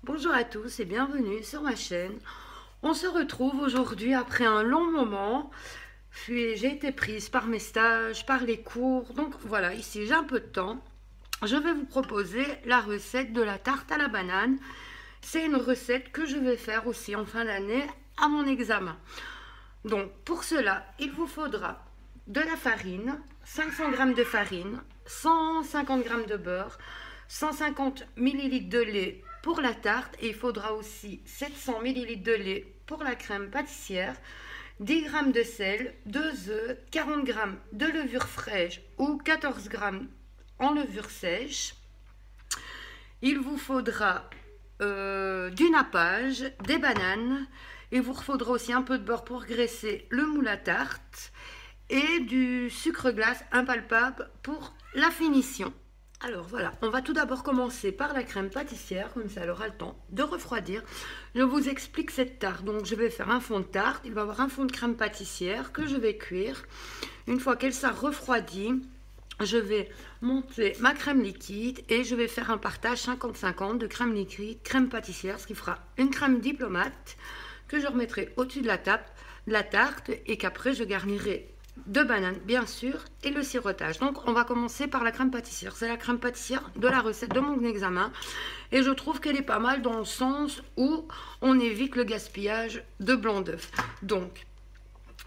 Bonjour à tous et bienvenue sur ma chaîne. On se retrouve aujourd'hui après un long moment. J'ai été prise par mes stages, par les cours. Donc voilà, ici j'ai un peu de temps. Je vais vous proposer la recette de la tarte à la banane. C'est une recette que je vais faire aussi en fin d'année à mon examen. Donc pour cela, il vous faudra de la farine, 500 g de farine, 150 g de beurre, 150 ml de lait pour la tarte et il faudra aussi 700 ml de lait pour la crème pâtissière, 10 g de sel, 2 œufs, 40 g de levure fraîche ou 14 g en levure sèche. Il vous faudra du nappage, des bananes. Il vous faudra aussi un peu de beurre pour graisser le moule à tarte et du sucre glace impalpable pour la finition. Alors voilà, on va tout d'abord commencer par la crème pâtissière, comme ça elle aura le temps de refroidir. Je vous explique cette tarte. Donc je vais faire un fond de tarte, il va y avoir un fond de crème pâtissière que je vais cuire. Une fois qu'elle sera refroidie, je vais monter ma crème liquide et je vais faire un partage 50-50 de crème liquide, crème pâtissière, ce qui fera une crème diplomate que je remettrai au-dessus de la tarte et qu'après je garnirai de bananes bien sûr et le sirotage. Donc on va commencer par la crème pâtissière. C'est la crème pâtissière de la recette de mon examen et je trouve qu'elle est pas mal dans le sens où on évite le gaspillage de blanc d'œuf. Donc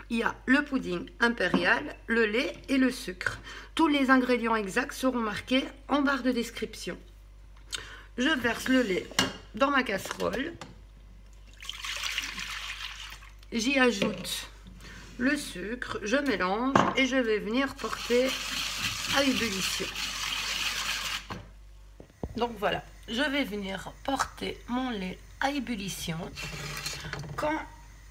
il y a le pudding impérial, le lait et le sucre. Tous les ingrédients exacts seront marqués en barre de description. Je verse le lait dans ma casserole. J'y ajoute le sucre, je mélange et je vais venir porter à ébullition. Donc voilà, je vais venir porter mon lait à ébullition. Quand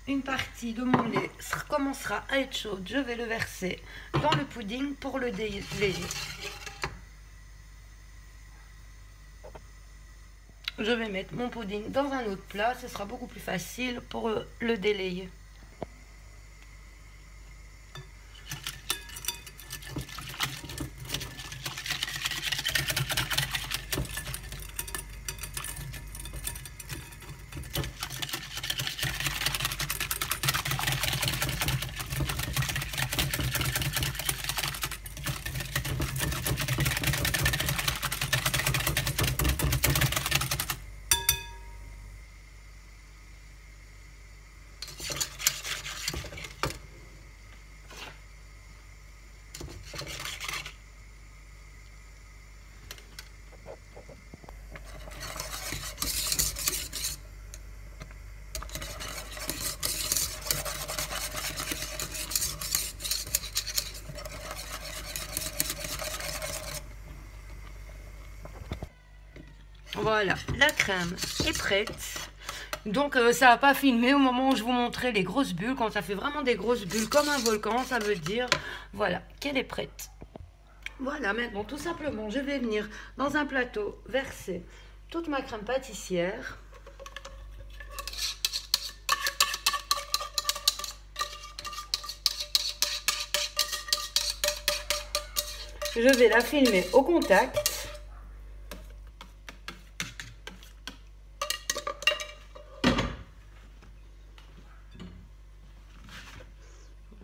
une partie de mon lait commencera à être chaude, je vais le verser dans le pudding pour le délayer. Je vais mettre mon pudding dans un autre plat, ce sera beaucoup plus facile pour le délayer. Voilà, la crème est prête. Donc ça va pas filmer au moment où je vous montrais les grosses bulles. Quand ça fait vraiment des grosses bulles comme un volcan, ça veut dire voilà qu'elle est prête. Voilà, maintenant tout simplement je vais venir dans un plateau verser toute ma crème pâtissière. Je vais la filmer au contact.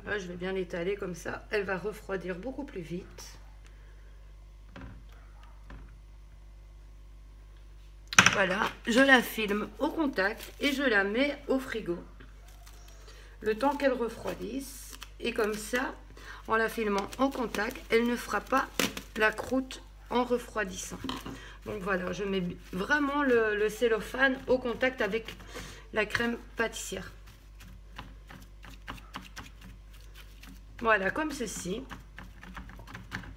Voilà, je vais bien l'étaler comme ça, elle va refroidir beaucoup plus vite. Voilà, je la filme au contact et je la mets au frigo. Le temps qu'elle refroidisse. Et comme ça, en la filmant en contact, elle ne fera pas la croûte en refroidissant. Donc voilà, je mets vraiment le cellophane au contact avec la crème pâtissière. Voilà, comme ceci.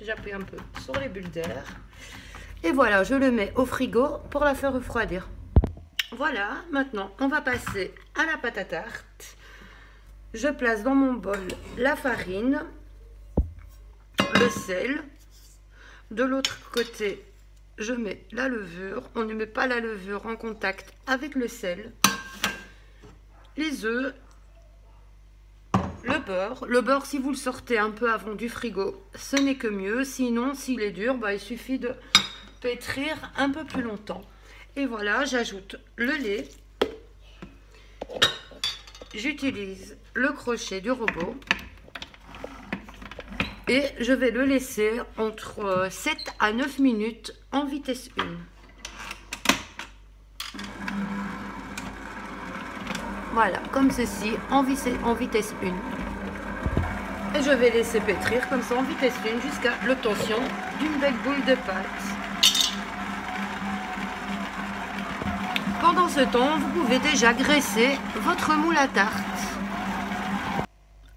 J'appuie un peu sur les bulles d'air. Et voilà, je le mets au frigo pour la faire refroidir. Voilà, maintenant on va passer à la pâte à tarte. Je place dans mon bol la farine, le sel. De l'autre côté, je mets la levure. On ne met pas la levure en contact avec le sel. Les œufs, le beurre. Le beurre, si vous le sortez un peu avant du frigo, ce n'est que mieux. Sinon, s'il est dur, il suffit de pétrir un peu plus longtemps. Et voilà, j'ajoute le lait. J'utilise le crochet du robot. Et je vais le laisser entre 7 à 9 minutes en vitesse 1. Voilà, comme ceci, en vitesse 1. Et je vais laisser pétrir comme ça en vitesse 1 jusqu'à l'obtention d'une belle boule de pâte. Pendant ce temps, vous pouvez déjà graisser votre moule à tarte.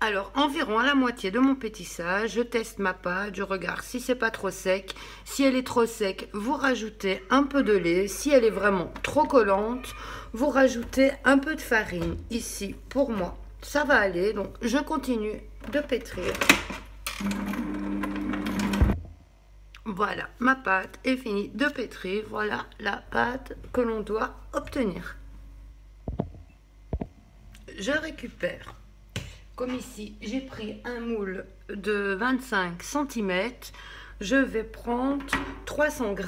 Alors, environ à la moitié de mon pétissage, je teste ma pâte, je regarde si c'est pas trop sec. Si elle est trop sec, vous rajoutez un peu de lait. Si elle est vraiment trop collante, vous rajoutez un peu de farine. Ici, pour moi, ça va aller. Donc, je continue de pétrir. Voilà, ma pâte est finie de pétrir. Voilà la pâte que l'on doit obtenir. Je récupère. Comme ici, j'ai pris un moule de 25 cm, je vais prendre 300 g,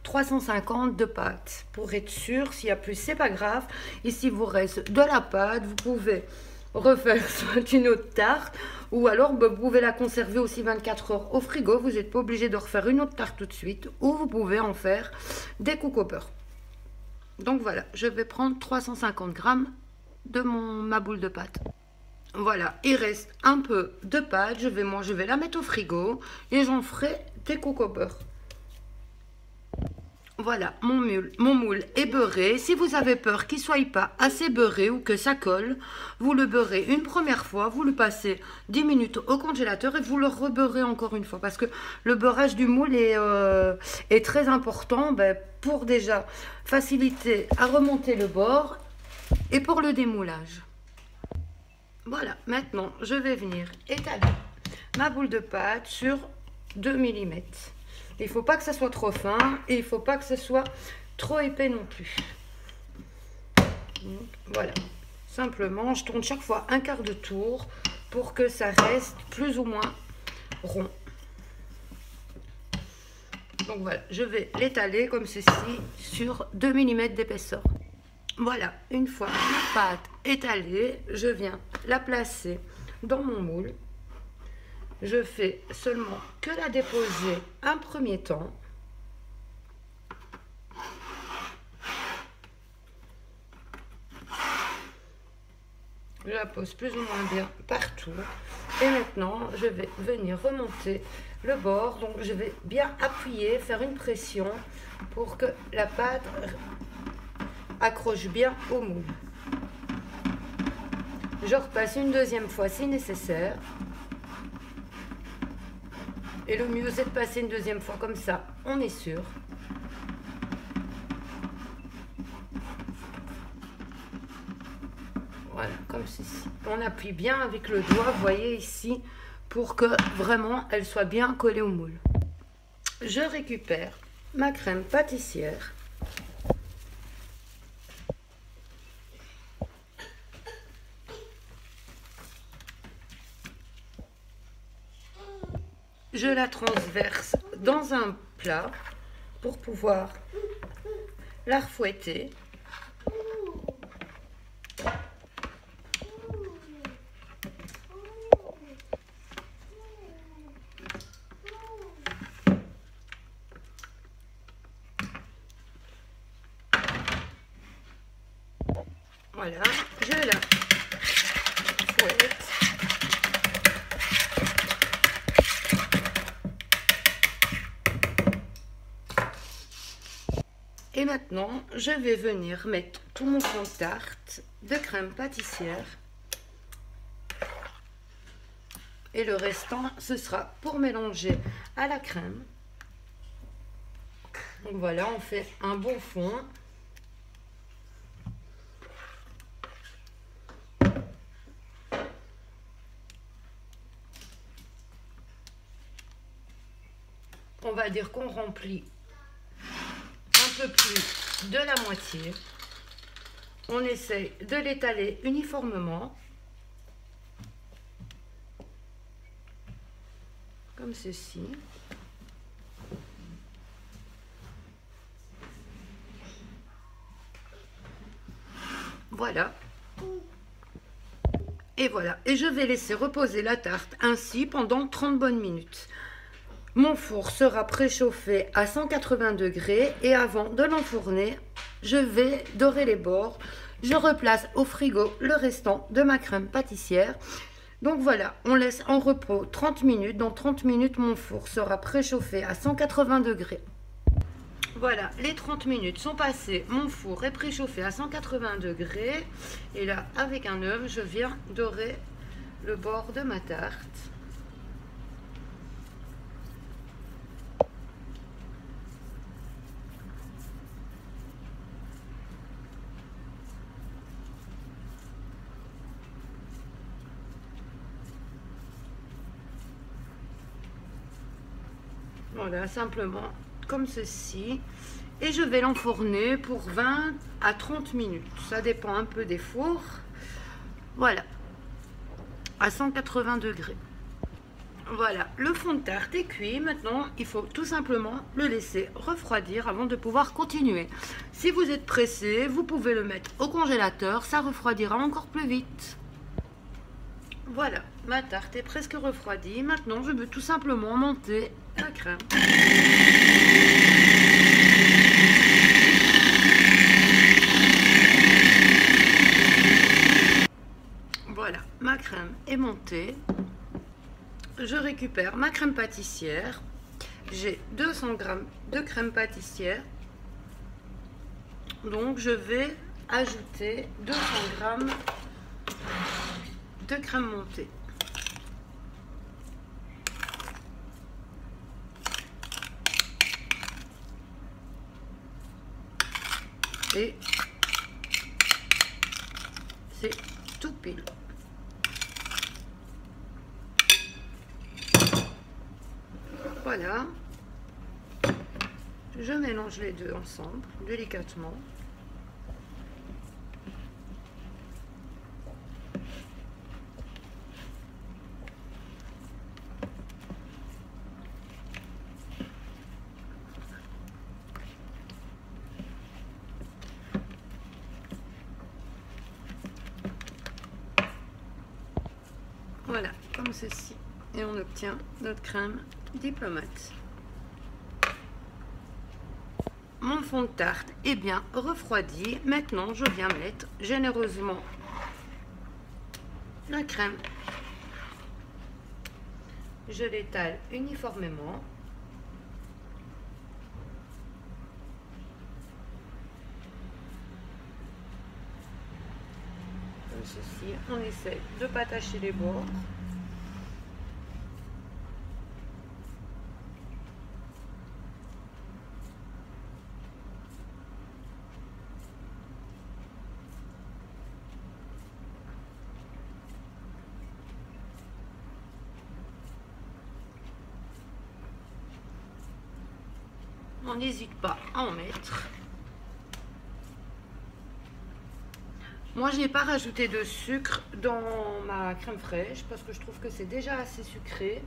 350 de pâte. Pour être sûr, s'il y a plus, c'est pas grave. Ici, vous reste de la pâte. Vous pouvez refaire soit une autre tarte, ou alors vous pouvez la conserver aussi 24 heures au frigo. Vous n'êtes pas obligé de refaire une autre tarte tout de suite, ou vous pouvez en faire des cookies au beurre. Donc voilà, je vais prendre 350 g de ma boule de pâte. Voilà, il reste un peu de pâte, je vais la mettre au frigo et j'en ferai des cookies au beurre. Voilà, mon moule est beurré. Si vous avez peur qu'il ne soit pas assez beurré ou que ça colle, vous le beurrez une première fois, vous le passez 10 minutes au congélateur et vous le rebeurrez encore une fois. Parce que le beurrage du moule est très important pour déjà faciliter à remonter le bord et pour le démoulage. Voilà, maintenant je vais venir étaler ma boule de pâte sur 2 mm. Il ne faut pas que ça soit trop fin et il ne faut pas que ce soit trop épais non plus. Donc, voilà, simplement je tourne chaque fois un quart de tour pour que ça reste plus ou moins rond. Donc voilà, je vais l'étaler comme ceci sur 2 mm d'épaisseur. Voilà, une fois ma pâte étalée, je viens la placer dans mon moule. Je fais seulement que la déposer un premier temps. Je la pose plus ou moins bien partout. Et maintenant, je vais venir remonter le bord. Donc, je vais bien appuyer, faire une pression pour que la pâte accroche bien au moule. Je repasse une deuxième fois si nécessaire. Et le mieux c'est de passer une deuxième fois comme ça, on est sûr. Voilà, comme ceci. On appuie bien avec le doigt, vous voyez ici, pour que vraiment elle soit bien collée au moule. Je récupère ma crème pâtissière. Je la transverse dans un plat pour pouvoir la refouetter. Voilà, je la fouette. Et maintenant, je vais venir mettre tout mon fond de tarte de crème pâtissière. Et le restant, ce sera pour mélanger à la crème. Donc voilà, on fait un bon fond. On va dire qu'on remplit un peu plus de la moitié. On essaye de l'étaler uniformément. Comme ceci. Voilà. Et voilà. Et je vais laisser reposer la tarte ainsi pendant 30 bonnes minutes. Mon four sera préchauffé à 180 degrés et avant de l'enfourner, je vais dorer les bords. Je replace au frigo le restant de ma crème pâtissière. Donc voilà, on laisse en repos 30 minutes. Dans 30 minutes, mon four sera préchauffé à 180 degrés. Voilà, les 30 minutes sont passées. Mon four est préchauffé à 180 degrés. Et là, avec un œuf, je viens dorer le bord de ma tarte. Voilà, simplement comme ceci. Et je vais l'enfourner pour 20 à 30 minutes. Ça dépend un peu des fours. Voilà, à 180 degrés. Voilà, le fond de tarte est cuit. Maintenant, il faut tout simplement le laisser refroidir avant de pouvoir continuer. Si vous êtes pressé, vous pouvez le mettre au congélateur. Ça refroidira encore plus vite. Voilà, ma tarte est presque refroidie. Maintenant, je veux tout simplement monter la crème. Voilà, ma crème est montée. Je récupère ma crème pâtissière. J'ai 200 g de crème pâtissière. Donc, je vais ajouter 200 g de crème montée. Et c'est tout pile. Voilà. Je mélange les deux ensemble, délicatement. Voilà, comme ceci. Et on obtient notre crème diplomate. Mon fond de tarte est bien refroidi. Maintenant, je viens mettre généreusement la crème. Je l'étale uniformément. Comme ceci. On essaie de ne pas tacher les bords. On n'hésite pas à en mettre. Moi, je n'ai pas rajouté de sucre dans ma crème fraîche parce que je trouve que c'est déjà assez sucré.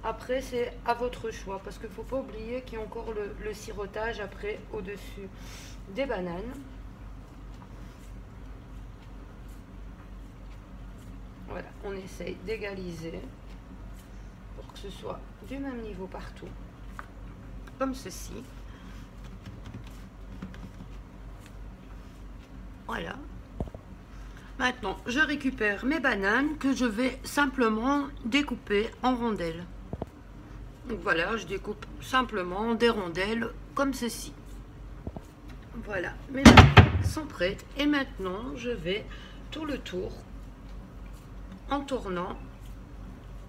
Après, c'est à votre choix parce qu'il ne faut pas oublier qu'il y a encore le sirotage après au-dessus des bananes. Voilà, on essaye d'égaliser pour que ce soit du même niveau partout, comme ceci. Voilà. Maintenant, je récupère mes bananes que je vais simplement découper en rondelles. Donc voilà, je découpe simplement des rondelles comme ceci. Voilà, mes bananes sont prêtes. Et maintenant, je vais tout le tour, en tournant,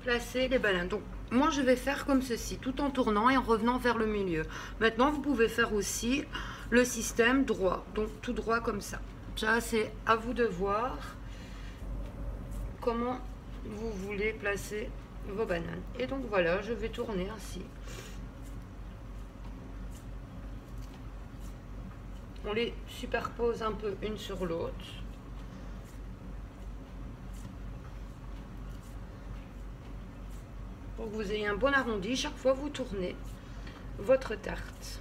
placer les bananes. Donc, moi, je vais faire comme ceci, tout en tournant et en revenant vers le milieu. Maintenant, vous pouvez faire aussi le système droit, donc tout droit comme ça. Ça, c'est à vous de voir comment vous voulez placer vos bananes. Et donc, voilà, je vais tourner ainsi. On les superpose un peu une sur l'autre. Pour que vous ayez un bon arrondi, chaque fois vous tournez votre tarte.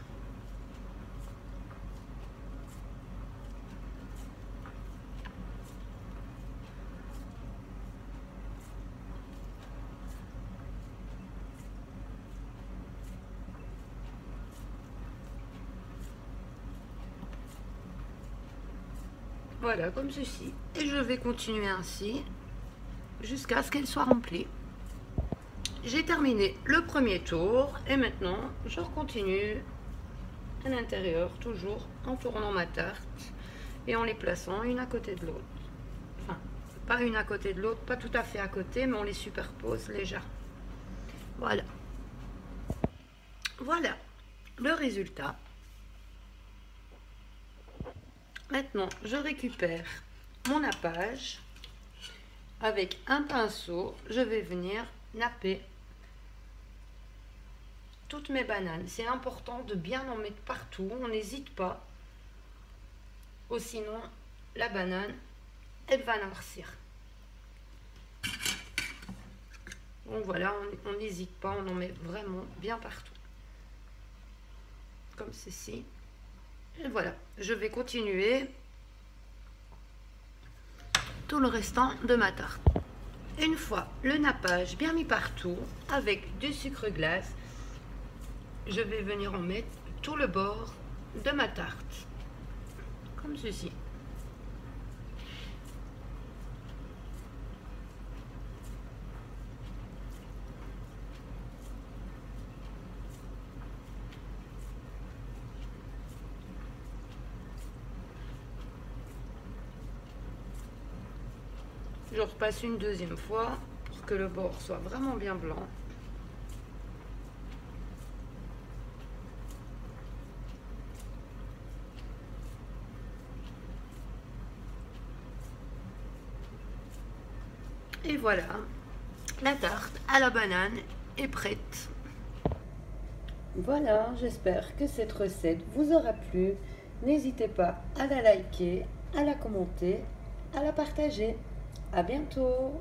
Voilà, comme ceci. Et je vais continuer ainsi jusqu'à ce qu'elle soit remplie. J'ai terminé le premier tour et maintenant je continue à l'intérieur, toujours en tournant ma tarte et en les plaçant une à côté de l'autre. Enfin, pas une à côté de l'autre, pas tout à fait à côté, mais on les superpose légèrement. Voilà. Voilà le résultat. Maintenant, je récupère mon nappage. Avec un pinceau, je vais venir napper toutes mes bananes. C'est important de bien en mettre partout, on n'hésite pas. Ou sinon, la banane, elle va noircir. Donc voilà, on n'hésite pas, on en met vraiment bien partout. Comme ceci. Et voilà, je vais continuer tout le restant de ma tarte. Une fois le nappage bien mis partout, avec du sucre glace, je vais venir en mettre tout le bord de ma tarte. Comme ceci. Je repasse une deuxième fois pour que le bord soit vraiment bien blanc. Et voilà, la tarte à la banane est prête. Voilà, j'espère que cette recette vous aura plu. N'hésitez pas à la liker, à la commenter, à la partager. À bientôt!